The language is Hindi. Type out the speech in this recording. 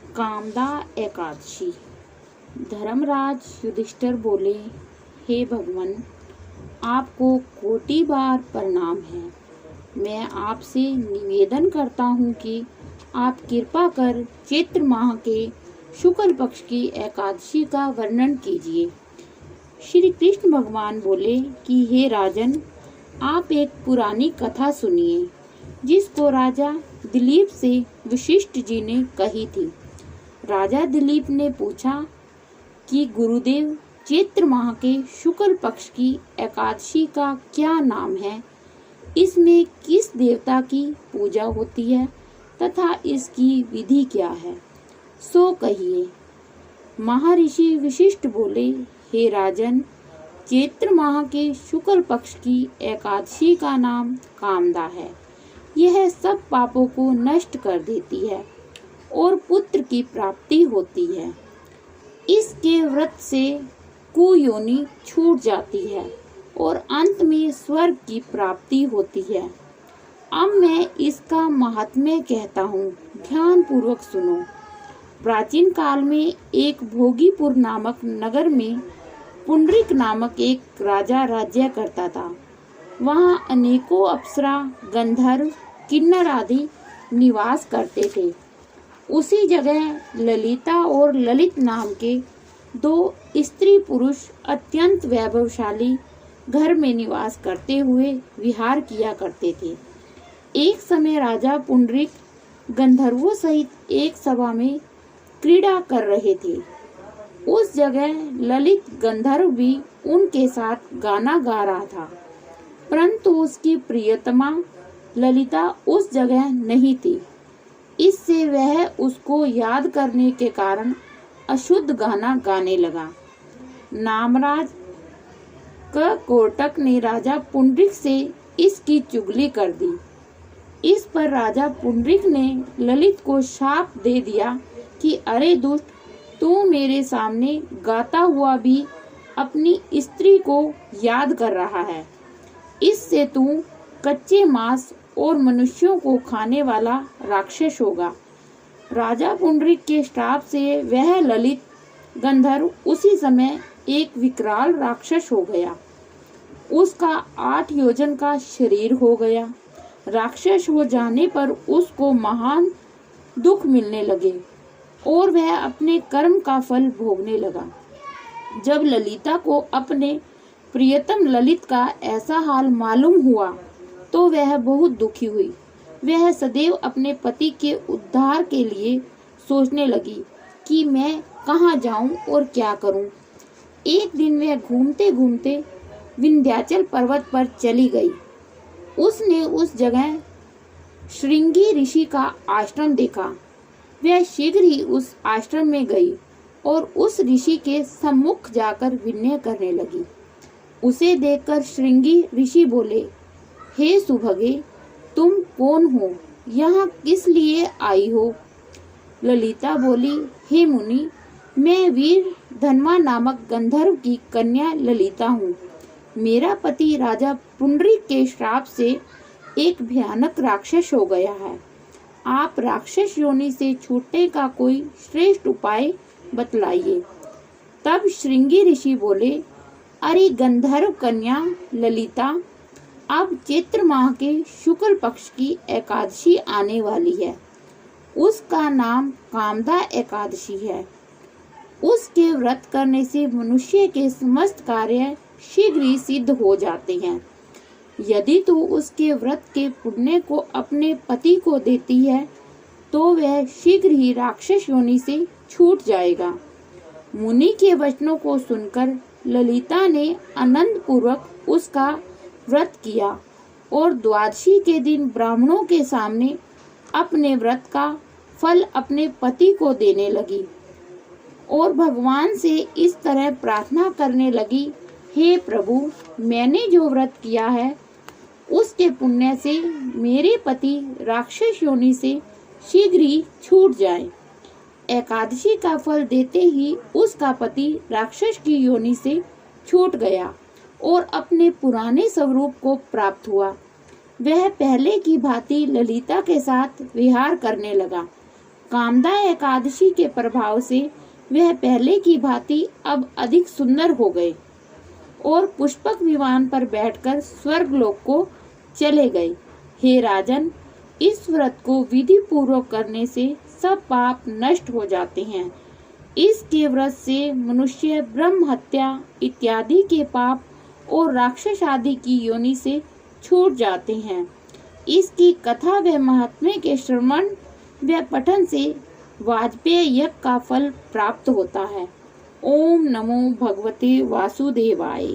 कामदा एकादशी। धर्मराज युधिष्ठिर बोले, हे भगवान, आपको कोटि बार प्रणाम है। मैं आपसे निवेदन करता हूँ कि आप कृपा कर चैत्र माह के शुक्ल पक्ष की एकादशी का वर्णन कीजिए। श्री कृष्ण भगवान बोले कि हे राजन, आप एक पुरानी कथा सुनिए जिसको राजा दिलीप से वशिष्ठ जी ने कही थी। राजा दिलीप ने पूछा कि गुरुदेव, चैत्र माह के शुक्ल पक्ष की एकादशी का क्या नाम है? इसमें किस देवता की पूजा होती है तथा इसकी विधि क्या है, सो कहिए। महर्षि वशिष्ठ बोले, हे राजन, चैत्र माह के शुक्ल पक्ष की एकादशी का नाम कामदा है। यह सब पापों को नष्ट कर देती है और पुत्र की प्राप्ति होती है। इसके व्रत से कुयोनि छूट जाती है और अंत में स्वर्ग की प्राप्ति होती है। अब मैं इसका महात्म्य कहता हूँ, ध्यान पूर्वक सुनो। प्राचीन काल में एक भोगीपुर नामक नगर में पुंडरीक नामक एक राजा राज्य करता था। वहाँ अनेकों अप्सरा, गंधर्व, किन्नर आदि निवास करते थे। उसी जगह ललिता और ललित नाम के दो स्त्री पुरुष अत्यंत वैभवशाली घर में निवास करते हुए विहार किया करते थे। एक समय राजा पुंडरीक गंधर्वों सहित एक सभा में क्रीड़ा कर रहे थे। उस जगह ललित गंधर्व भी उनके साथ गाना गा रहा था, परंतु उसकी प्रियतमा ललिता उस जगह नहीं थी। इससे वह उसको याद करने के कारण अशुद्ध गाना गाने लगा। नामराज कोटक ने राजा पुंडरीक से इसकी चुगली कर दी। इस पर राजा पुंडरीक ने ललित को शाप दे दिया कि अरे दुष्ट, तू मेरे सामने गाता हुआ भी अपनी स्त्री को याद कर रहा है। इससे तू कच्चे मांस और मनुष्यों को खाने वाला राक्षस होगा। राजा पुंडरीक के श्राप से वह ललित गंधर्व उसी समय एक विकराल राक्षस हो गया। उसका 8 योजन का शरीर हो गया। राक्षस हो जाने पर उसको महान दुख मिलने लगे और वह अपने कर्म का फल भोगने लगा। जब ललिता को अपने प्रियतम ललित का ऐसा हाल मालूम हुआ तो वह बहुत दुखी हुई। वह सदैव अपने पति के उद्धार के लिए सोचने लगी कि मैं कहाँ जाऊं और क्या करूं। एक दिन वह घूमते घूमते विंध्याचल पर्वत पर चली गई। उसने उस जगह श्रृंगी ऋषि का आश्रम देखा। वह शीघ्र ही उस आश्रम में गई और उस ऋषि के सम्मुख जाकर विनय करने लगी। उसे देखकर श्रृंगी ऋषि बोले, हे सुभगे, तुम कौन हो? यहाँ किस लिए आई हो? ललिता बोली, हे मुनि, मैं वीर धन्मा नामक गंधर्व की कन्या ललिता हूँ। मेरा पति राजा पुंडरीक के श्राप से एक भयानक राक्षस हो गया है। आप राक्षस योनि से छूटने का कोई श्रेष्ठ उपाय बतलाइए। तब श्रृंगी ऋषि बोले, अरे गंधर्व कन्या ललिता, अब चैत्र माह के शुक्ल पक्ष की एकादशी आने वाली है। उसका नाम कामदा एकादशी है। उसके व्रत करने से मनुष्य के समस्त कार्य शीघ्र ही सिद्ध हो जाते हैं। यदि तू उसके व्रत के पुण्य को अपने पति को देती है तो वह शीघ्र ही राक्षस योनि से छूट जाएगा। मुनि के वचनों को सुनकर ललिता ने आनंद पूर्वक उसका व्रत किया और द्वादशी के दिन ब्राह्मणों के सामने अपने व्रत का फल अपने पति को देने लगी और भगवान से इस तरह प्रार्थना करने लगी, हे प्रभु, मैंने जो व्रत किया है उसके पुण्य से मेरे पति राक्षस योनि से शीघ्र ही छूट जाए। एकादशी का फल देते ही उसका पति राक्षस की योनि से छूट गया और अपने पुराने स्वरूप को प्राप्त हुआ। वह पहले की भांति ललिता के साथ विहार करने लगा। कामदा एकादशी के प्रभाव से वह पहले की भांति अब अधिक सुंदर हो गए और पुष्पक विमान पर बैठकर स्वर्गलोक को चले गए। हे राजन, इस व्रत को विधि पूर्वक करने से सब पाप नष्ट हो जाते हैं। इसके व्रत से मनुष्य ब्रह्म हत्या इत्यादि के पाप और राक्षस आदि की योनि से छूट जाते हैं। इसकी कथा व महात्म्य के श्रवण व पठन से वाजपेय यज्ञ का फल प्राप्त होता है। ओम नमो भगवते वासुदेवाय।